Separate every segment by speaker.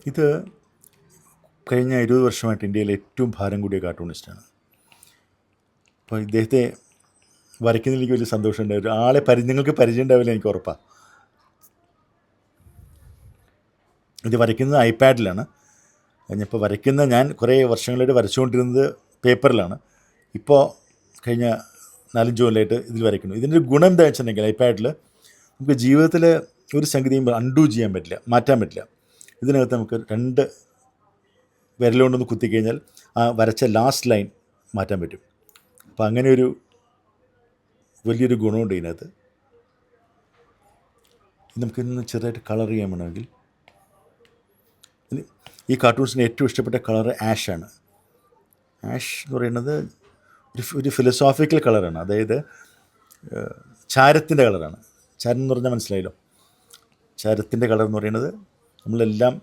Speaker 1: ഇത് കഴിഞ്ഞ 20 വർഷമായിട്ട് ഇന്ത്യയിലെ ഏറ്റവും ഭാരം കൂടിയ കാർട്ടൂണിസ്റ്റാണ്. അപ്പോൾ ഇദ്ദേഹത്തെ വരയ്ക്കുന്നതിൽ എനിക്ക് വലിയ സന്തോഷമുണ്ട്. ഒരാളെ നിങ്ങൾക്ക് പരിചയം ഉണ്ടാവില്ല, എനിക്ക് ഉറപ്പാണ്. ഇത് വരയ്ക്കുന്നത് ഐപാഡിലാണ്. ഞാനിപ്പോൾ ഞാൻ കുറേ വർഷങ്ങളായിട്ട് വരച്ചുകൊണ്ടിരുന്നത് പേപ്പറിലാണ്. ഇപ്പോൾ കഴിഞ്ഞ 4-5 കൊല്ലമായിട്ട് ഇതിൽ വരയ്ക്കുന്നു. ഇതിൻ്റെ ഒരു ഗുണം എന്താ വെച്ചിട്ടുണ്ടെങ്കിൽ ഐപാഡിൽ നമുക്ക് ജീവിതത്തിൽ ഒരു സംഗതിയും അൺഡു ചെയ്യാൻ പറ്റില്ല, മാറ്റാൻ പറ്റില്ല. ഇതിനകത്ത് നമുക്ക് 2 വിരലുകൊണ്ടൊന്ന് കുത്തിക്കഴിഞ്ഞാൽ ആ വരച്ച ലാസ്റ്റ് ലൈൻ മാറ്റാൻ പറ്റും. അപ്പോൾ അങ്ങനെ ഒരു വലിയൊരു ഗുണമുണ്ട് ഇതിനകത്ത്. നമുക്കിന്ന് ചെറുതായിട്ട് കളർ ചെയ്യാൻ വേണമെങ്കിൽ ഈ കാർട്ടൂൺസിന് ഏറ്റവും ഇഷ്ടപ്പെട്ട കളറ് ആഷാണ്. ആഷ് എന്ന് പറയുന്നത് ഒരു ഫിലോസോഫിക്കൽ കളറാണ്. അതായത് ചാരത്തിൻ്റെ കളറാണ്. ചാരം എന്ന് പറഞ്ഞാൽ മനസ്സിലായല്ലോ. ചാരത്തിൻ്റെ കളർ എന്ന് പറയുന്നത് നമ്മളെല്ലാം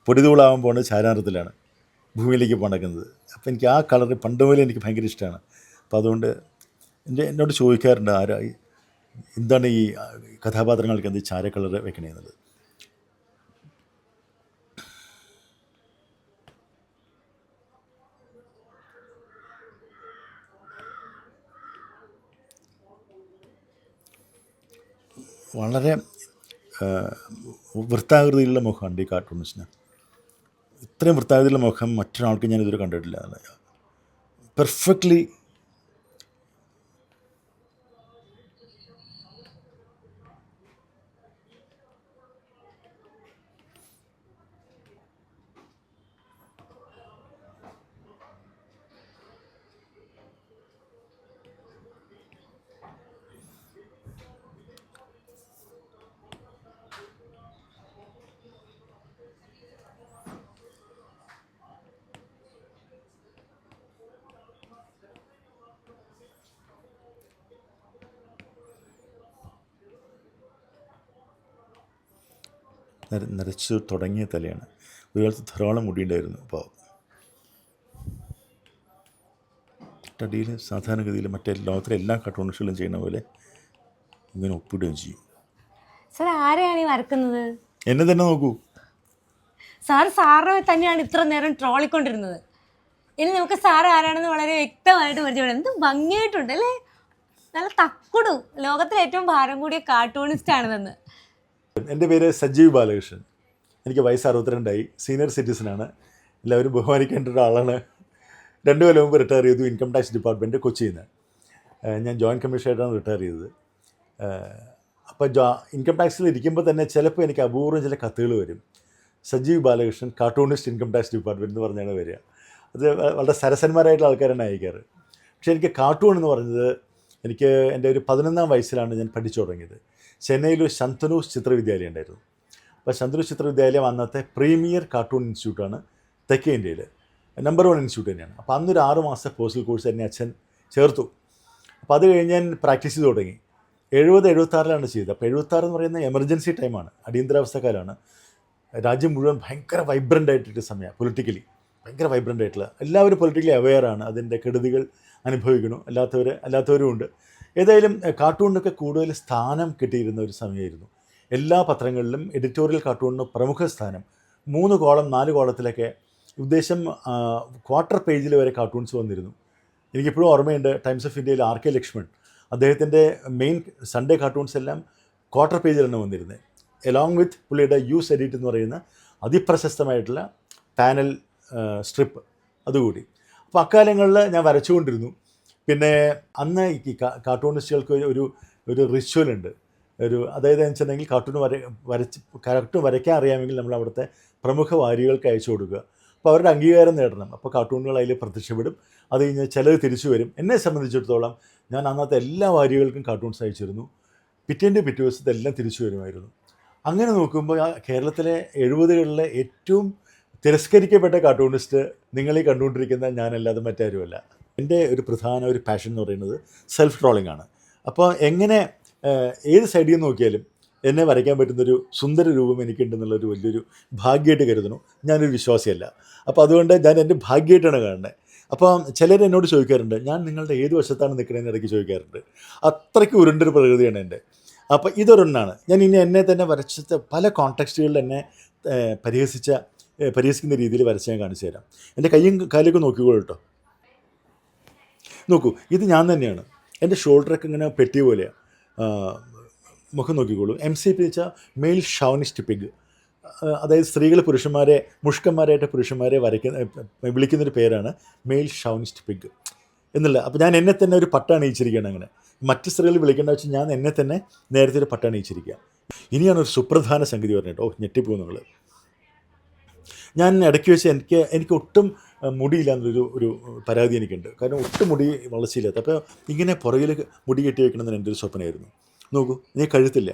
Speaker 1: പൊടിതൂളാവാൻ പോകുന്നത് ചാരാനിറത്തിലാണ് ഭൂമിയിലേക്ക് നടക്കുന്നത്. അപ്പോൾ എനിക്ക് ആ കളർ പണ്ട് മുതലേ എനിക്ക് ഭയങ്കര ഇഷ്ടമാണ്. അപ്പോൾ അതുകൊണ്ട് എന്നോട് ചോദിക്കാറുണ്ട് എന്താണ് ഈ കഥാപാത്രങ്ങൾക്ക് എന്ത് ചാര കളർ വെക്കണേന്നത്. വളരെ വൃത്താകൃതിയിലുള്ള മുഖമുണ്ട് ഈ കാർട്ടൂണിസ്റ്റിന്. ഇത്രയും വൃത്താകൃതിയിലുള്ള മുഖം മറ്റൊരാൾക്ക് ഞാനിതുവരെ കണ്ടിട്ടില്ല. പെർഫെക്റ്റ്ലി നരച്ച് തുടങ്ങിയ തലയാണ്. ഒരു കാലത്ത് ധാരാളം മുടിയുണ്ടായിരുന്നു. അപ്പോൾ അടിയിൽ സാധാരണഗതിയിൽ മറ്റേ ലോകത്തിലെ എല്ലാ കാർട്ടൂണിസ്റ്റുകളും ചെയ്യുന്ന പോലെ ഇങ്ങനെ ഒപ്പിടുകയും ചെയ്യും.
Speaker 2: സാർ ആരെയാണ് ഈ വരക്കുന്നത്?
Speaker 1: എന്നെ തന്നെ നോക്കൂ.
Speaker 2: സാറിനെ തന്നെയാണ് ഇത്ര നേരം ട്രോളിക്കൊണ്ടിരുന്നത്. ഇനി നമുക്ക് സാർ ആരാണെന്ന് വളരെ വ്യക്തമായിട്ട് പരിചയപ്പെടാം. എന്ത് ഭംഗിയായിട്ടുണ്ട് അല്ലേ? നല്ല തക്കുടു. ലോകത്തിലെ ഏറ്റവും ഭാരം കൂടിയ കാർട്ടൂണിസ്റ്റ് ആണെന്ന്.
Speaker 1: എൻ്റെ പേര് സജീവ് ബാലകൃഷ്ണൻ. എനിക്ക് വയസ്സ് 62ആയി. സീനിയർ സിറ്റിസനാണ്. എല്ലാവരും ബഹുമാനിക്കേണ്ട ഒരാളാണ്. 2 കൊല്ലം മുമ്പ് റിട്ടയർ ചെയ്തു ഇൻകം ടാക്സ് ഡിപ്പാർട്ട്മെൻറ്റ് കൊച്ചിയിൽ നിന്ന്. ഞാൻ ജോയിൻറ്റ് കമ്മീഷണറായിട്ടാണ് റിട്ടയർ ചെയ്തത്. അപ്പോൾ ഇൻകം ടാക്സിൽ ഇരിക്കുമ്പോൾ തന്നെ ചിലപ്പോൾ എനിക്ക് അപൂർവം ചില കത്തുകൾ വരും. Sajeev Balakrishnan cartoonist income tax department എന്ന് പറഞ്ഞാണ് വരിക. അത് വളരെ സരസന്മാരായിട്ടുള്ള ആൾക്കാരാണ് അയക്കാറ്. പക്ഷേ എനിക്ക് കാർട്ടൂൺ എന്ന് പറയുന്നത് എൻ്റെ ഒരു 11ാം വയസ്സിലാണ് ഞാൻ പഠിച്ചു തുടങ്ങിയത്. ചെന്നൈയിലൊരു ശന്തനൂസ് ചിത്രവിദ്യാലയം ഉണ്ടായിരുന്നു. അപ്പോൾ ശന്തനൂസ് ചിത്രവിദ്യാലയം അന്നത്തെ പ്രീമിയർ കാർട്ടൂൺ ഇൻസ്റ്റിറ്റ്യൂട്ടാണ് തെക്കേ ഇന്ത്യയിൽ. നമ്പർ 1 ഇൻസ്റ്റിറ്റ്യൂട്ട് തന്നെയാണ്. അപ്പോൾ അന്നൊരു 6 മാസത്തെ പോസ്റ്റൽ കോഴ്സ് എന്നെ അച്ഛൻ ചേർത്തു. അപ്പോൾ അത് കഴിഞ്ഞ് ഞാൻ പ്രാക്ടീസ് ചെയ്ത് തുടങ്ങി. 70-76ലാണ് ചെയ്തത്. അപ്പോൾ 76 എന്ന് പറയുന്ന എമർജൻസി ടൈമാണ്, അടിയന്തരാവസ്ഥക്കാലാണ്. രാജ്യം മുഴുവൻ ഭയങ്കര വൈബ്രൻ്റ് ആയിട്ടൊരു സമയമാണ്. പൊളിറ്റിക്കലി ഭയങ്കര വൈബ്രൻ്റ് ആയിട്ടുള്ള, എല്ലാവരും പൊളിറ്റിക്കലി അവെയറാണ്. അതിൻ്റെ കെടുതികൾ അനുഭവിക്കുന്നു, അല്ലാത്തവരും ഉണ്ട്. ഏതായാലും കാർട്ടൂണിനൊക്കെ കൂടുതൽ സ്ഥാനം കിട്ടിയിരുന്ന ഒരു സമയമായിരുന്നു. എല്ലാ പത്രങ്ങളിലും എഡിറ്റോറിയൽ കാർട്ടൂണിന് പ്രമുഖ സ്ഥാനം. 3 കോളം 4 കോളത്തിലൊക്കെ ഉദ്ദേശം ക്വാർട്ടർ പേജിൽ വരെ കാർട്ടൂൺസ് വന്നിരുന്നു. എനിക്കിപ്പോഴും ഓർമ്മയുണ്ട്, ടൈംസ് ഓഫ് ഇന്ത്യയിൽ ആർ കെ ലക്ഷ്മൺ അദ്ദേഹത്തിൻ്റെ മെയിൻ സൺഡേ കാർട്ടൂൺസ് എല്ലാം ക്വാർട്ടർ പേജിലാണ് വന്നിരുന്നത്, എലോങ് വിത്ത് പുള്ളിയുടെ യൂസ് എഡിറ്റ് എന്ന് പറയുന്ന അതിപ്രശസ്തമായിട്ടുള്ള പാനൽ സ്ട്രിപ്പ് അതുകൂടി. അപ്പോൾ അക്കാലങ്ങളിൽ ഞാൻ വരച്ചുകൊണ്ടിരുന്നു. പിന്നെ അന്ന് ഈ കാർട്ടൂണിസ്റ്റുകൾക്ക് ഒരു റിച്വലുണ്ട്. അതായത് എന്ന് വെച്ചിട്ടുണ്ടെങ്കിൽ കാർട്ടൂൺ വരയ്ക്കാൻ അറിയാമെങ്കിൽ നമ്മൾ അവിടുത്തെ പ്രമുഖ വാരികൾക്ക് അയച്ചു കൊടുക്കുക. അപ്പോൾ അവരുടെ അംഗീകാരം നേടണം. അപ്പോൾ കാർട്ടൂണുകൾ അതിൽ പ്രത്യക്ഷപ്പെടും. അത് കഴിഞ്ഞ് ചിലത് തിരിച്ചു വരും. എന്നെ സംബന്ധിച്ചിടത്തോളം ഞാൻ അന്നത്തെ എല്ലാ വാരികൾക്കും കാർട്ടൂൺസ് അയച്ചിരുന്നു. പിറ്റേ ദിവസത്തെ എല്ലാം തിരിച്ചു വരുമായിരുന്നു. അങ്ങനെ നോക്കുമ്പോൾ കേരളത്തിലെ 70കളിലെ ഏറ്റവും തിരസ്കരിക്കപ്പെട്ട കാർട്ടൂണിസ്റ്റ് നിങ്ങളീ കണ്ടുകൊണ്ടിരിക്കുന്ന ഞാനല്ലാതെ മറ്റാരുമല്ല. എൻ്റെ ഒരു പ്രധാന പാഷൻ എന്ന് പറയുന്നത് സെൽഫ് ട്രോളിംഗ് ആണ്. അപ്പോൾ എങ്ങനെ ഏത് സൈഡിൽ നിന്ന് നോക്കിയാലും എന്നെ വരയ്ക്കാൻ പറ്റുന്നൊരു സുന്ദര രൂപം എനിക്കുണ്ടെന്നുള്ളൊരു വലിയൊരു ഭാഗ്യമായിട്ട് കരുതണു. ഞാനൊരു വിശ്വാസിയല്ല. അപ്പോൾ അതുകൊണ്ട് ഞാൻ എൻ്റെ ഭാഗ്യമായിട്ടാണ് കാണുന്നത്. അപ്പോൾ ചിലർ എന്നോട് ചോദിക്കാറുണ്ട്, ഞാൻ നിങ്ങളുടെ ഏത് വശത്താണ് നിൽക്കണതെന്ന് ഇടയ്ക്ക് ചോദിക്കാറുണ്ട്. അത്രയ്ക്ക് ഉരുണ്ടൊരു പ്രകൃതിയാണ് എൻ്റെ. അപ്പോൾ ഇതൊരെണ്ണമാണ്. ഞാൻ എന്നെ തന്നെ വരച്ച പല കോണ്ടെക്സ്റ്റുകളിൽ എന്നെ പരിഹസിച്ച പരിഹസിക്കുന്ന രീതിയിൽ വരച്ച് ഞാൻ കാണിച്ചു തരാം. എൻ്റെ കയ്യും കാലൊക്കെ നോക്കിക്കോളൂ കേട്ടോ. നോക്കൂ, ഇത് ഞാൻ തന്നെയാണ്. എൻ്റെ ഷോൾഡറൊക്കെ ഇങ്ങനെ പെട്ടി പോലെയാണ്. മുഖം നോക്കിക്കോളൂ. MC എന്ന് വെച്ചാൽ മെയിൽ ഷൗനിസ്റ്റ് പിഗ്. അതായത് സ്ത്രീകൾ പുരുഷന്മാരെ, മുഷ്കന്മാരായിട്ട് പുരുഷന്മാരെ വിളിക്കുന്നൊരു പേരാണ് മെയിൽ ഷൗനിസ്റ്റ് പിഗ് എന്നുള്ള. അപ്പോൾ ഞാൻ എന്നെ തന്നെ ഒരു പട്ടം അണിയിച്ചിരിക്കുകയാണ്. അങ്ങനെ മറ്റ് സ്ത്രീകൾ വിളിക്കേണ്ട വെച്ചാൽ ഞാൻ എന്നെ തന്നെ നേരത്തെ ഒരു പട്ടം അണിയിച്ചിരിക്കുക. ഇനിയാണ് ഒരു സുപ്രധാന സംഗതി പറഞ്ഞിട്ടോ. ഞെട്ടിപ്പോകും നിങ്ങൾ. ഞാൻ ഇടയ്ക്ക് വെച്ച് എനിക്ക് ഒട്ടും മുടിയില്ല എന്നൊരു പരാതി എനിക്കുണ്ട്. കാരണം ഒട്ടും മുടി വളർച്ചയില്ലാത്ത. അപ്പോൾ ഇങ്ങനെ പുറകിൽ മുടി കെട്ടി വെക്കണമെന്ന് എൻ്റെ ഒരു സ്വപ്നമായിരുന്നു. നോക്കൂ, ഞാൻ കഴുത്തില്ല.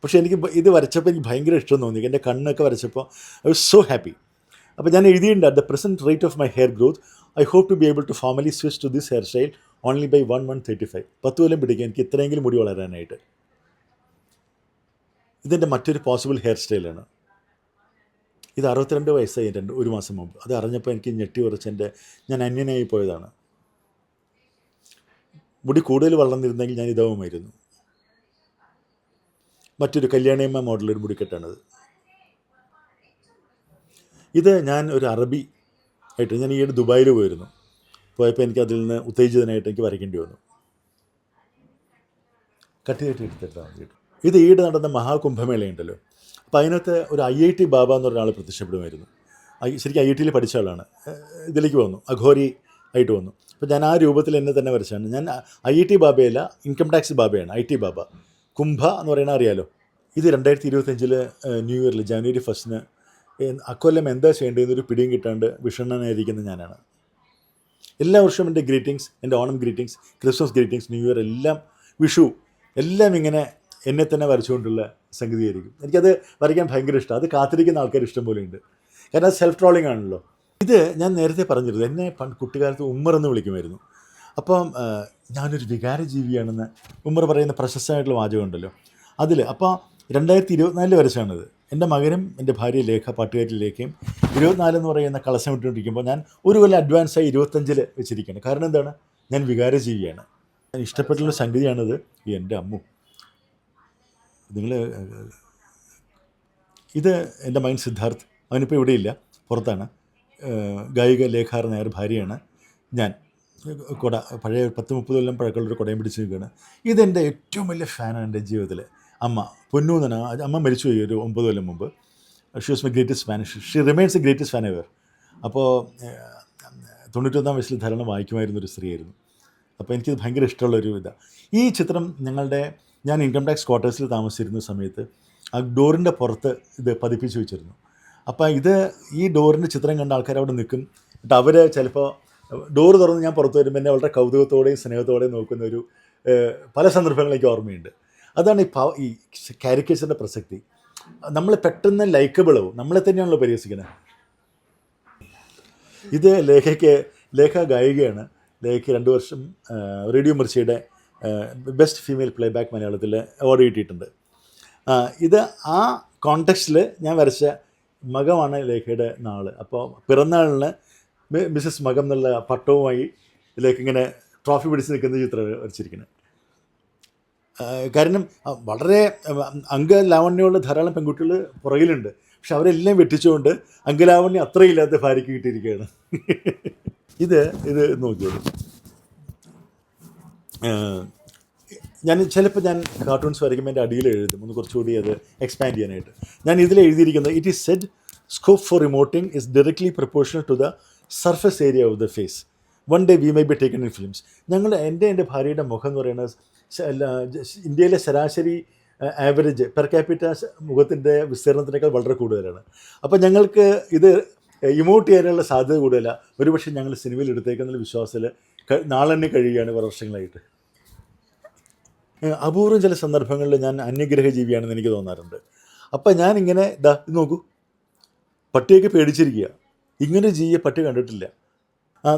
Speaker 1: പക്ഷേ എനിക്ക് ഇത് വരച്ചപ്പോൾ എനിക്ക് ഭയങ്കര ഇഷ്ടം തോന്നി. എൻ്റെ കണ്ണൊക്കെ വരച്ചപ്പോൾ ഐ വാസ് സോ ഹാപ്പി. അപ്പോൾ ഞാൻ എഴുതിയിട്ടുണ്ട്, at the present rate of my hair growth I hope to be able to formally switch to this hair style only by 1135. 10 കൊല്ലം പിടിക്കുക എനിക്ക് ഇത്രയെങ്കിലും മുടി വളരാനായിട്ട്. ഇതെൻ്റെ മറ്റൊരു പോസിബിൾ ഹെയർ സ്റ്റൈലാണ്. ഇത് 62 വയസ്സായി ഒരു മാസം മുമ്പ്. അത് അറിഞ്ഞപ്പോൾ എനിക്ക് ഞെട്ടി ഉറച്ച് ഞാൻ അന്യനായി പോയതാണ്. മുടി കൂടുതൽ വളർന്നിരുന്നെങ്കിൽ ഞാൻ ഇതാവുമായിരുന്നു. മറ്റൊരു കല്യാണിയമ്മ മോഡലൊരു മുടിക്കെട്ടാണിത്. ഇത് ഞാൻ ഒരു അറബി ആയിട്ട് ഞാൻ ഈയിടെ ദുബായിൽ പോയപ്പോൾ എനിക്ക് അതിൽ നിന്ന് ഉത്തേജിതനായിട്ട് എനിക്ക് വരയ്ക്കേണ്ടി വന്നു. കട്ടി എടുത്തിട്ടാണ്. ഇത് ഈയിടെ നടന്ന മഹാകുംഭമേളയുണ്ടല്ലോ. അപ്പോൾ അതിനകത്ത് ഒരു IIT ബാബ എന്ന് പറഞ്ഞ ആൾ പ്രത്യക്ഷപ്പെടുമായിരുന്നു. ശരിക്കും IITയിൽ പഠിച്ച ആളാണ്. ഇതിലേക്ക് വന്നു, അഘോരി ആയിട്ട് വന്നു. അപ്പോൾ ഞാൻ ആ രൂപത്തിൽ എന്നെ തന്നെ വരച്ചാണ്. ഞാൻ IIT ബാബയല്ല, ഇൻകം ടാക്സ് ബാബയാണ്. IT ബാബ. കുംഭ എന്ന് പറയുന്നത് അറിയാലോ. ഇത് 2025 ന്യൂ ഇയറിൽ ജനുവരി 1 അക്കൊല്ലം എന്താ ചെയ്യേണ്ടതെന്നൊരു പിടിയും കിട്ടാണ്ട് വിഷണ്ണനായിരിക്കുന്ന ഞാനാണ്. എല്ലാ വർഷവും എൻ്റെ ഗ്രീറ്റിങ്സ്, എൻ്റെ Onam greetings, Christmas greetings, new year എല്ലാം, വിഷു എല്ലാം ഇങ്ങനെ എന്നെ തന്നെ വരച്ചുകൊണ്ടുള്ള സംഗതിയായിരിക്കും. എനിക്കത് വരയ്ക്കാൻ ഭയങ്കര ഇഷ്ടമാണ്. അത് കാത്തിരിക്കുന്ന ആൾക്കാർ ഇഷ്ടം പോലെ ഉണ്ട്. കാരണം അത് സെൽഫ് ട്രോളിംഗ് ആണല്ലോ. ഇത് ഞാൻ നേരത്തെ പറഞ്ഞിരുന്നു, എന്നെ കുട്ടിക്കാലത്ത് ഉമ്മറെന്ന് വിളിക്കുമായിരുന്നു. അപ്പം ഞാനൊരു വികാരജീവിയാണെന്ന് ഉമ്മർ പറയുന്ന പ്രശസ്തമായിട്ടുള്ള വാചകമുണ്ടല്ലോ അതിൽ. അപ്പോൾ 2024 വരച്ചാണിത്. എൻ്റെ മകനും എൻ്റെ ഭാര്യ ലേഖ, പാട്ടുകാരി ലേഖയും 24 എന്ന് പറയുന്ന കളസം ഇട്ടുകൊണ്ടിരിക്കുമ്പോൾ ഞാൻ ഒരു കൊല്ലം അഡ്വാൻസായി 25 വെച്ചിരിക്കുകയാണ്. കാരണം എന്താണ്? ഞാൻ വികാരജീവിയാണ്. ഞാൻ ഇഷ്ടപ്പെട്ടുള്ള സംഗതിയാണിത്. എൻ്റെ അമ്മു, നിങ്ങൾ ഇത് എൻ്റെ മകൻ സിദ്ധാർത്ഥ്. അവനിപ്പോൾ ഇവിടെയില്ല, പുറത്താണ്. ഗായിക ലേഖാർ നായർ ഭാര്യയാണ്. ഞാൻ പഴയ 10-30 കൊല്ലം പഴക്കമുള്ളൊരു കുടയും പിടിച്ച് നിൽക്കുകയാണ്. ഇതെൻ്റെ ഏറ്റവും വലിയ ഫാനാണ് എൻ്റെ ജീവിതത്തിൽ. അമ്മ പൊന്നു എന്നാണ്. അമ്മ മരിച്ചുപോയി ഒരു 9 കൊല്ലം മുമ്പ്. She was my greatest fan. She remains a greatest fan ever. അപ്പോൾ 91 വയസ്സിൽ ധാരാളം വായിക്കുമായിരുന്നൊരു സ്ത്രീയായിരുന്നു. അപ്പോൾ എനിക്കിത് ഭയങ്കര ഇഷ്ടമുള്ളൊരു ഇതാണ്. ഈ ചിത്രം ഞാൻ ഇൻകം ടാക്സ് ക്വാർട്ടേഴ്സിൽ താമസിച്ചിരുന്ന സമയത്ത് ആ ഡോറിൻ്റെ പുറത്ത് ഇത് പതിപ്പിച്ച് വെച്ചിരുന്നു. അപ്പോൾ ഈ ഡോറിൻ്റെ ചിത്രം കണ്ട ആൾക്കാർ അവിടെ നിൽക്കും. എന്നിട്ട് അവർ ചിലപ്പോൾ ഡോറ് തുറന്ന് ഞാൻ പുറത്ത് വരുമ്പോൾ എന്നെ വളരെ കൗതുകത്തോടെയും സ്നേഹത്തോടെയും നോക്കുന്ന പല സന്ദർഭങ്ങളും എനിക്ക് ഓർമ്മയുണ്ട്. അതാണ് ഈ കാരിക്കേച്ചറിൻ്റെ പ്രസക്തി. നമ്മൾ പെട്ടെന്ന് ലൈക്കബിളാവും. നമ്മളെ തന്നെയാണല്ലോ പരിഹസിക്കുന്നത്. ഇത് ലേഖ ഗായികയാണ്. ലേഖയ്ക്ക് 2 വർഷം റേഡിയോ മിർച്ചിയുടെ ബെസ്റ്റ് ഫീമെയിൽ പ്ലേബാക്ക് മലയാളത്തിൽ അവാർഡ് കിട്ടിയിട്ടുണ്ട്. ഇത് ആ കോണ്ടെക്സ്റ്റിൽ ഞാൻ വരച്ച മകമാണ് ലേഖയുടെ നാൾ. അപ്പോൾ പിറന്നാളിന് മിസ്സസ് മകം എന്നുള്ള പട്ടവുമായി ലേഖ ഇങ്ങനെ ട്രോഫി പിടിച്ച് നിൽക്കുന്ന ചിത്രം വരച്ചിരിക്കുന്നത്. കാരണം വളരെ അംഗലാവണ്യമുള്ള ധാരാളം പെൺകുട്ടികൾ പുറകിലുണ്ട്. പക്ഷെ അവരെല്ലാം വെട്ടിച്ചുകൊണ്ട് അംഗലാവണ്യം അത്രയില്ലാത്ത ഭാര്യയ്ക്ക് കിട്ടിയിരിക്കുകയാണ്. ഇത് നോക്കിയോളൂ. ഞാൻ കാർട്ടൂൺസ് വരയ്ക്കുമ്പോൾ എൻ്റെ അടിയിൽ എഴുതും ഒന്ന് കുറച്ചുകൂടി അത് എക്സ്പാൻഡ് ചെയ്യാനായിട്ട്. ഞാൻ ഇതിൽ എഴുതിയിരിക്കുന്നത്, it is said scope for remoting is directly proportional to the surface area of the face. One day we may be taken in films. എൻ്റെ ഭാര്യയുടെ മുഖം എന്ന് പറയുന്നത് ഇന്ത്യയിലെ ശരാശരി ആവറേജ് പെർ ക്യാപിറ്റ മുഖത്തിൻ്റെ വിസ്തീർണത്തിനേക്കാൾ വളരെ കൂടുതലാണ്. അപ്പോൾ ഞങ്ങൾക്ക് ഇത് ഇമോട്ട് ചെയ്യാനുള്ള സാധ്യത കൂടുതലാണ്. ഒരുപക്ഷെ ഞങ്ങൾ സിനിമയിൽ എടുത്തേക്കുന്ന വിശ്വാസത്തിൽ നാളെന്നെ കഴിയുകയാണ് വർഷങ്ങളായിട്ട്. അപൂർവം ചില സന്ദർഭങ്ങളിൽ ഞാൻ അന്യഗ്രഹ ജീവിയാണെന്ന് എനിക്ക് തോന്നാറുണ്ട്. അപ്പം ഞാനിങ്ങനെ ഇത് നോക്കൂ, പട്ടിയൊക്കെ പേടിച്ചിരിക്കുക. ഇങ്ങനെ ജീവിയെ പട്ടി കണ്ടിട്ടില്ല.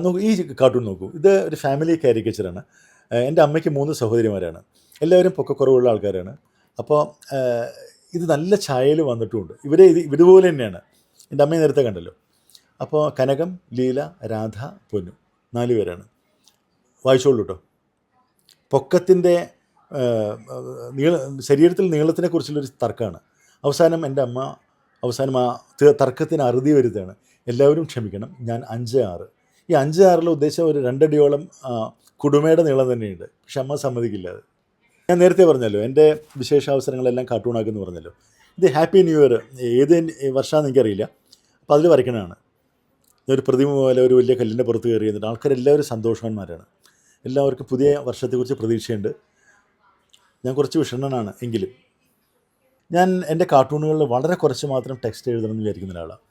Speaker 1: നോക്കൂ, ഈ കാർട്ടൂൺ നോക്കൂ. ഇത് ഒരു ഫാമിലി കാരിക്കേച്ചറാണ്. എൻ്റെ അമ്മയ്ക്ക് 3 സഹോദരിമാരാണ്. എല്ലാവരും പൊക്കക്കുറവുള്ള ആൾക്കാരാണ്. അപ്പോൾ ഇത് നല്ല ഛായയിൽ വന്നിട്ടുമുണ്ട്. ഇതുപോലെ തന്നെയാണ്. എൻ്റെ അമ്മയെ നേരത്തെ കണ്ടല്ലോ. അപ്പോൾ കനകം, ലീല, രാധ, പൊന്നു 4 പേരാണ്. വായിച്ചോളൂ കേട്ടോ. പൊക്കത്തിൻ്റെ ശരീരത്തിൽ നീളത്തിനെക്കുറിച്ചുള്ളൊരു തർക്കമാണ്. അവസാനം എൻ്റെ അമ്മ അവസാനം ആ തർക്കത്തിന് അറുതി വരുത്തുകയാണ്. എല്ലാവരും ക്ഷമിക്കണം, ഞാൻ 5-6. ഈ 5-6 ഉദ്ദേശം ഒരു 2 അടിയോളം കുടുമയുടെ നീളം തന്നെയുണ്ട്. പക്ഷെ അമ്മ സമ്മതിക്കില്ല അത്. ഞാൻ നേരത്തെ പറഞ്ഞല്ലോ എൻ്റെ വിശേഷാവസരങ്ങളെല്ലാം കാർട്ടൂണാക്കുമെന്ന് പറഞ്ഞല്ലോ. ഇത് ഹാപ്പി ന്യൂ ഇയർ ഏത് വർഷമാണെന്ന് എനിക്കറിയില്ല. അപ്പോൾ അതിൽ വരയ്ക്കണതാണ്. ഒരു പ്രതിമ പോലെ ഒരു വലിയ കല്ലിൻ്റെ പുറത്ത് കയറി എന്നിട്ട് ആൾക്കാരെല്ലാവരും സന്തോഷവാന്മാരാണ്. എല്ലാവർക്കും പുതിയ വർഷത്തെക്കുറിച്ച് പ്രതീക്ഷയുണ്ട്. ഞാൻ കുറച്ച് വിഷണ്ണനാണ് എങ്കിലും ഞാൻ എൻ്റെ കാർട്ടൂണുകളിൽ വളരെ കുറച്ച് മാത്രം ടെക്സ്റ്റ് എഴുതണമെന്ന് വിചാരിക്കുന്ന ഒരാളാണ്.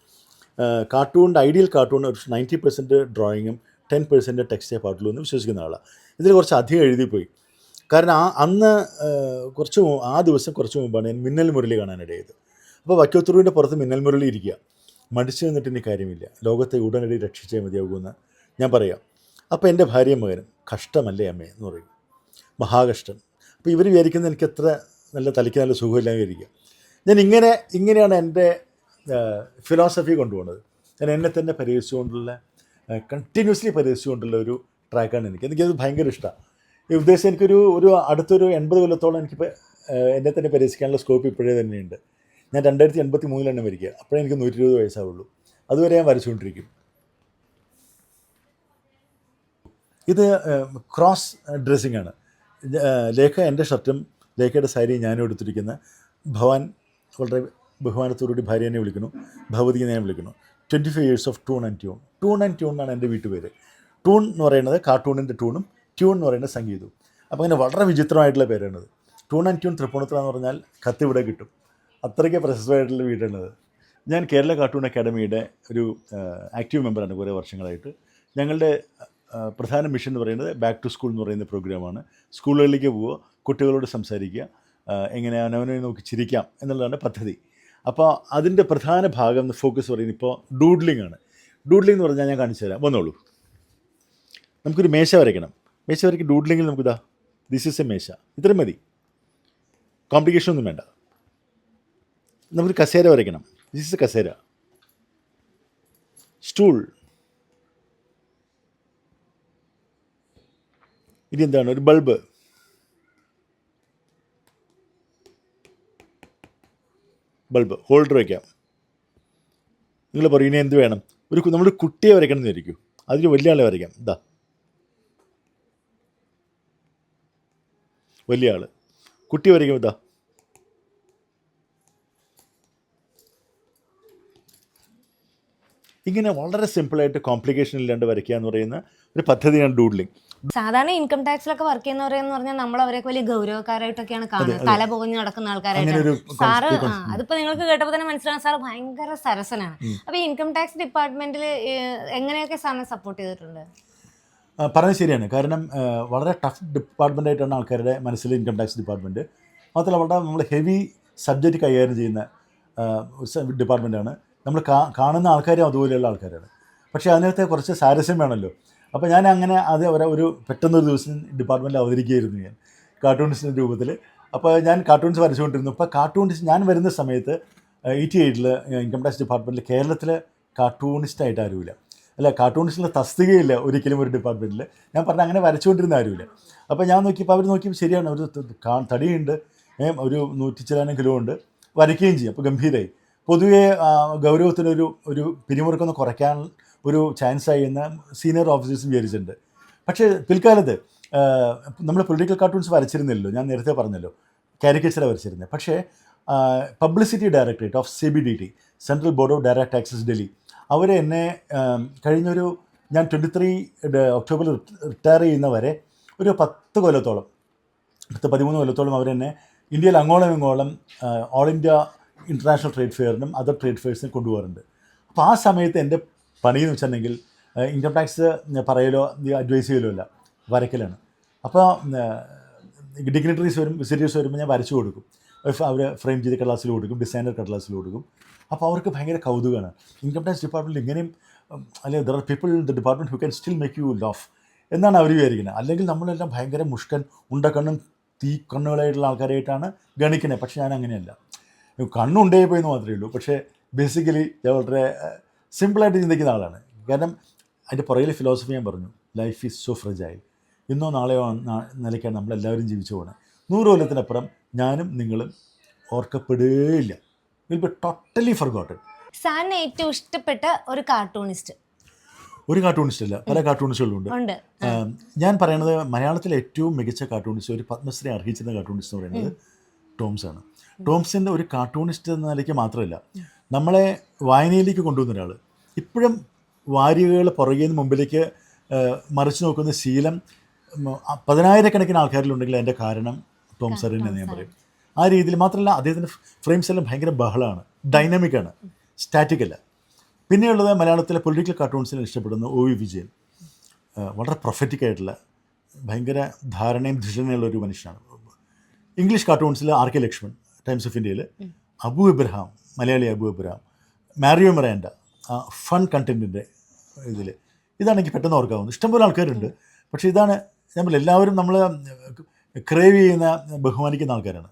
Speaker 1: കാർട്ടൂണിൻ്റെ ഐഡിയൽ കാർട്ടൂൺ ഒരു 90% ഡ്രോയിങ്ങും 10% ടെക്സ്റ്റേ പാട്ടുള്ളൂ എന്ന് വിശ്വസിക്കുന്ന ആളാണ്. ഇതിൽ കുറച്ച് അധികം എഴുതിപ്പോയി. കാരണം അന്ന് ആ ദിവസം കുറച്ച് മുമ്പാണ് ഞാൻ മിന്നൽ മുരളി കാണാനിടയത്. അപ്പോൾ വൈക്കത്തൂരിൻ്റെ പുറത്ത് മിന്നൽ മുരളി ഇരിക്കുക. മടിച്ചു നിന്നിട്ട് ഇനി കാര്യമില്ല, ലോകത്തെ ഉടനടി രക്ഷിച്ചേ മതിയാകുമെന്ന് ഞാൻ പറയാം. അപ്പോൾ എൻ്റെ ഭാര്യയും മകനും കഷ്ടമല്ലേ അമ്മേ എന്ന് പറയും, മഹാകഷ്ടം. അപ്പോൾ ഇവർ വിചാരിക്കുന്നത് എനിക്ക് എത്ര നല്ല തലയ്ക്ക് നല്ല സുഖമില്ലാതെ ഇരിക്കുക. ഞാൻ ഇങ്ങനെയാണ് എൻ്റെ ഫിലോസഫി കൊണ്ടുപോകുന്നത്. ഞാൻ എന്നെ തന്നെ പരിഹരിച്ചുകൊണ്ടുള്ള കണ്ടിന്യൂസ്ലി പരിഹരിച്ചുകൊണ്ടുള്ള ഒരു ട്രാക്കാണ് എനിക്കത് ഭയങ്കര ഇഷ്ടമാണ്. ഈ ഉദ്ദേശം ഒരു അടുത്തൊരു 80 കൊല്ലത്തോളം എനിക്കിപ്പോൾ എന്നെ തന്നെ പരിഹരിക്കാനുള്ള സ്കോപ്പ് ഇപ്പോഴേ തന്നെയുണ്ട്. ഞാൻ 2083 മരിക്കുക. അപ്പോഴേ എനിക്ക് 120 വയസ്സാവുള്ളൂ. അതുവരെ ഞാൻ വരച്ചുകൊണ്ടിരിക്കും. ഇത് ക്രോസ് ഡ്രസ്സിംഗ് ആണ്. ലേഖ എൻ്റെ ഷർട്ടും ലേഖയുടെ സാരിയും ഞാനും എടുത്തിരിക്കുന്ന ഭവാൻ വളരെ ബഹുമാനത്തോടുകൂടി ഭാര്യനെ വിളിക്കുന്നു, ഭഗവതിയെ ഞാൻ വിളിക്കുന്നു. 25 years of toon and tune. Toon and tune എന്നാണ് എൻ്റെ വീട്ടുപേര്. ടൂൺ എന്ന് പറയുന്നത് കാർട്ടൂണിൻ്റെ ടൂണും ട്യൂൺ എന്ന് പറയുന്നത് സംഗീതവും. അപ്പോൾ അങ്ങനെ വളരെ വിചിത്രമായിട്ടുള്ള പേരാണത്. ടൂൺ ആൻഡ് ട്യൂൺ തൃപ്പൂണിത്തുറ എന്ന് പറഞ്ഞാൽ കത്തിവിടെ കിട്ടും. അത്രയ്ക്ക് പ്രശസ്തമായിട്ടുള്ള വീടാണത്. ഞാൻ കേരള കാർട്ടൂൺ അക്കാഡമിയുടെ ഒരു ആക്റ്റീവ് മെമ്പറാണ് കുറേ വർഷങ്ങളായിട്ട്. ഞങ്ങളുടെ പ്രധാന മിഷൻ എന്ന് പറയുന്നത് ബാക്ക് ടു സ്കൂൾ എന്ന് പറയുന്ന പ്രോഗ്രാമാണ്. സ്കൂളുകളിലേക്ക് പോവുക, കുട്ടികളോട് സംസാരിക്കുക, എങ്ങനെ അവനവനെ നോക്കി ചിരിക്കാം എന്നുള്ളതാണ് പദ്ധതി. അപ്പോൾ അതിൻ്റെ പ്രധാന ഭാഗം ഫോക്കസ് പറയുന്നത് ഇപ്പോൾ ഡൂഡ്ലിംഗ് ആണ്. ഡൂഡ്ലിംഗ് എന്ന് പറഞ്ഞാൽ ഞാൻ കാണിച്ചു തരാം, വന്നോളൂ. നമുക്കൊരു മേശ വരയ്ക്കണം. മേശ വരയ്ക്ക് ഡൂഡ്ലിങ്ങിൽ നമുക്കിതാ ദിസ് ഈസ് എ മേശ, ഇത്രയും മതി, കോംപ്ലിക്കേഷൻ ഒന്നും വേണ്ട. നമുക്കൊരു കസേര വരയ്ക്കണം. ദിസ് ഇസ് എ കസേര. സ്റ്റൂൾ. ഇനി എന്താണ്? ഒരു ബൾബ്. ഹോൾഡർ വയ്ക്കാം. നിങ്ങൾ പറയും ഇനി എന്ത് വേണം? നമ്മൾ കുട്ടിയെ വരയ്ക്കണം എന്ന് വിചാരിക്കും, അതിന് വലിയ ആളെ വരയ്ക്കാം. ഇതാ വലിയ ആൾ. കുട്ടി വരയ്ക്കും. ഇതാ ഇങ്ങനെ വളരെ സിമ്പിളായിട്ട് കോംപ്ലിക്കേഷൻ ഇല്ലാണ്ട് വരയ്ക്കുക എന്ന് പറയുന്ന ഒരു പദ്ധതിയാണ് ഡൂഡ്ലിംഗ്.
Speaker 2: സാധാരണ ഇൻകം ടാക്സിലൊക്കെ വർക്ക് ചെയ്യുന്നവരെന്ന് പറഞ്ഞാൽ നമ്മൾ അവരെയൊക്കെ വലിയ ഗൗരവക്കാരായിട്ടൊക്കെയാണ് കാണുന്നത്, തല പുകഞ്ഞ് നടക്കുന്ന ആൾക്കാരായിട്ടാണ്. സാറ് അതിപ്പോ നിങ്ങൾക്ക് കേട്ടപ്പോൾ തന്നെ മനസ്സിലാകും, സാറ് ഭയങ്കര സരസനാണ്. അപ്പൊ ഈ ഇൻകം ടാക്സ് ഡിപ്പാർട്ട്മെന്റിൽ എങ്ങനെയൊക്കെ സാറിനെ സപ്പോർട്ട് ചെയ്തിട്ടുണ്ട്?
Speaker 1: പറഞ്ഞത് ശരിയാണ്. കാരണം വളരെ ടഫ് ഡിപ്പാർട്ട്മെൻ്റായിട്ടാണ് ആൾക്കാരുടെ മനസ്സിൽ ഇൻകം ടാക്സ് ഡിപ്പാർട്ട്മെൻറ്റ്. മാത്രമല്ല വളരെ നമ്മൾ ഹെവി സബ്ജക്റ്റ് കൈകാര്യം ചെയ്യുന്ന ഡിപ്പാർട്ട്മെൻറ്റാണ്. നമ്മൾ കാണുന്ന ആൾക്കാരും അതുപോലെയുള്ള ആൾക്കാരാണ്. പക്ഷേ അതിനകത്ത് കുറച്ച് സാരസ്യം വേണമല്ലോ. അപ്പോൾ ഞാൻ അങ്ങനെ ഒരു പെട്ടെന്നൊരു ദിവസം ഡിപ്പാർട്ട്മെൻറ്റിൽ അവതരിക്കുകയായിരുന്നു ഞാൻ കാർട്ടൂണിസ്റ്റിൻ്റെ രൂപത്തിൽ. അപ്പോൾ ഞാൻ കാർട്ടൂൺസ് വരച്ചുകൊണ്ടിരുന്നു. അപ്പോൾ കാർട്ടൂണിസ്റ്റ് ഞാൻ വരുന്ന സമയത്ത് 88 ഇൻകം ടാക്സ് ഡിപ്പാർട്ട്മെൻറ്റിൽ കേരളത്തിൽ കാർട്ടൂണിസ്റ്റായിട്ട് ആരുമില്ല. അല്ല, കാർട്ടൂണിസ്റ്റിൻ്റെ തസ്തികയില്ല ഒരിക്കലും ഒരു ഡിപ്പാർട്ട്മെൻറ്റിൽ. ഞാൻ പറഞ്ഞ അങ്ങനെ വരച്ചുകൊണ്ടിരുന്ന ആരുമില്ല. അപ്പോൾ ഞാൻ നോക്കിയപ്പോൾ അവർ നോക്കിയപ്പോൾ ശരിയാണ്, ഒരു തടിയുണ്ട്, ഒരു 100 കിലോ ഉണ്ട്, വരയ്ക്കുകയും ചെയ്യും. അപ്പോൾ ഗംഭീരമായി. പൊതുവേ ഗൗരവത്തിനൊരു പിരിമുറുക്കൊന്ന് കുറയ്ക്കാൻ ഒരു ചാൻസായി എന്ന് സീനിയർ ഓഫീസേഴ്സും വിചാരിച്ചിട്ടുണ്ട്. പക്ഷേ പിൽക്കാലത്ത് നമ്മൾ പൊളിറ്റിക്കൽ കാർട്ടൂൺസ് വരച്ചിരുന്നില്ലല്ലോ, ഞാൻ നേരത്തെ പറഞ്ഞല്ലോ, കാരിക്കേച്ചറാണ് വരച്ചിരുന്നത്. പക്ഷേ publicity directorate of CBDT, central board of direct taxes Delhi, അവർ എന്നെ ഞാൻ 23 ഒക്ടോബറിൽ റിട്ടയർ ചെയ്യുന്നവരെ ഒരു 10 കൊല്ലത്തോളം 13 കൊല്ലത്തോളം അവരെന്നെ ഇന്ത്യയിൽ അങ്ങോളം ഇങ്ങോളം ഓൾ ഇന്ത്യ ഇൻ്റർനാഷണൽ ട്രേഡ് ഫെയറിനും അതർ ട്രേഡ് ഫെയർസിനും കൊണ്ടുപോകാറുണ്ട്. അപ്പോൾ ആ സമയത്ത് എൻ്റെ പണിയെന്ന് വെച്ചിട്ടുണ്ടെങ്കിൽ ഇൻകം ടാക്സ് പറയലോ അഡ്വൈസ് ചെയ്യലോ അല്ല, വരയ്ക്കലാണ്. അപ്പോൾ ഡിഗ്നിറ്ററീസ് വിസിറ്റേഴ്സ് വരുമ്പോൾ ഞാൻ വരച്ചു കൊടുക്കും. അവർ ഫ്രെയിം ചെയ്ത് കടലാസിൽ കൊടുക്കും, ഡിസൈനർ കടലാസിൽ കൊടുക്കും. അപ്പോൾ അവർക്ക് ഭയങ്കര കൗതുകമാണ്. ഇൻകം ടാക്സ് ഡിപ്പാർട്ട്മെൻറ്റിൽ ഇങ്ങനെയും അല്ലെങ്കിൽ there are people in the department who can still make you laugh എന്നാണ് അവർ വിചാരിക്കുന്നത്. അല്ലെങ്കിൽ നമ്മളെല്ലാം ഭയങ്കര മുഷ്കൻ ഉണ്ടക്കണ്ണും തീ കണ്ണുകളായിട്ടുള്ള ആൾക്കാരായിട്ടാണ് ഗണിക്കുന്നത്. പക്ഷേ ഞാൻ അങ്ങനെയല്ല, കണ്ണുണ്ടേ പോയെന്ന് മാത്രമേ ഉള്ളൂ. പക്ഷേ ബേസിക്കലി ഞാൻ വളരെ സിമ്പിളായിട്ട് ചിന്തിക്കുന്ന ആളാണ്. കാരണം അതിൻ്റെ പുറകിലെ ഫിലോസഫി ഞാൻ പറഞ്ഞു, ലൈഫ് ഈസ് സോ ഫ്രജൈൽ. ഇന്നോ നാളെയോ നിലയ്ക്കാണ് നമ്മളെല്ലാവരും ജീവിച്ചു പോകുന്നത്. 100 കൊല്ലത്തിനപ്പുറം ഞാനും നിങ്ങളും ഓർക്കപ്പെടുകയില്ല. Will be totally forgotten.
Speaker 2: സാറിന് ഏറ്റവും ഇഷ്ടപ്പെട്ട ഒരു കാർട്ടൂണിസ്റ്റ്
Speaker 1: ഒരു കാർട്ടൂണിസ്റ്റ് അല്ല, പല കാർട്ടൂണിസ്റ്റുകളുണ്ട്.
Speaker 2: ഉണ്ട്?
Speaker 1: ഞാൻ പറയണത് മലയാളത്തിലെ ഏറ്റവും മികച്ച കാർട്ടൂണിസ്റ്റ്, ഒരു പത്മശ്രീ അർഹിച്ചിരുന്ന കാർട്ടൂണിസ്റ്റ് എന്ന് പറയുന്നത് ടോംസാണ്. ടോംസിൻ്റെ ഒരു കാർട്ടൂണിസ്റ്റ് എന്ന നിലയ്ക്ക് മാത്രമല്ല, നമ്മളെ വായനയിലേക്ക് കൊണ്ടുവന്ന ഒരാൾ. ഇപ്പോഴും വാരികകൾ പുറകെ നിന്ന് മുമ്പിലേക്ക് മറിച്ച് നോക്കുന്ന ശീലം 10,000-കണക്കിന് ആൾക്കാരിലുണ്ടെങ്കിൽ അതിൻ്റെ കാരണം ടോം സാറിന് എന്ന് ഞാൻ പറയും. ആ രീതിയിൽ മാത്രമല്ല, അദ്ദേഹത്തിൻ്റെ ഫ്രെയിംസ് എല്ലാം ഭയങ്കര ബഹളമാണ്, ഡൈനാമിക്കാണ്, സ്റ്റാറ്റിക് അല്ല. പിന്നെയുള്ളത് മലയാളത്തിലെ പൊളിറ്റിക്കൽ കാർട്ടൂൺസിനെ ഇഷ്ടപ്പെടുന്ന ഒ വി വിജയൻ. വളരെ പ്രൊഫറ്റിക് ആയിട്ടുള്ള, ഭയങ്കര ധാരണയും ധിഷണയുള്ള ഒരു മനുഷ്യനാണ്. ഇംഗ്ലീഷ് കാർട്ടൂൺസിൽ R K Laxman, Times of ഇന്ത്യയിൽ, അബു ഇബ്രഹാം, മലയാളി അബു ഇബ്രഹാം, മാരിയോ മിറാൻഡ, ഫൺ കണ്ടൻറ്റിൻ്റെ ഇതിൽ. ഇതാണ് എനിക്ക് പെട്ടെന്ന് ഓർക്കാവുന്നത്. ഇഷ്ടംപോലെ ആൾക്കാരുണ്ട്, പക്ഷേ ഇതാണ് നമ്മൾ എല്ലാവരും നമ്മൾ ക്രേവ് ചെയ്യുന്ന, ബഹുമാനിക്കുന്ന ആൾക്കാരാണ്.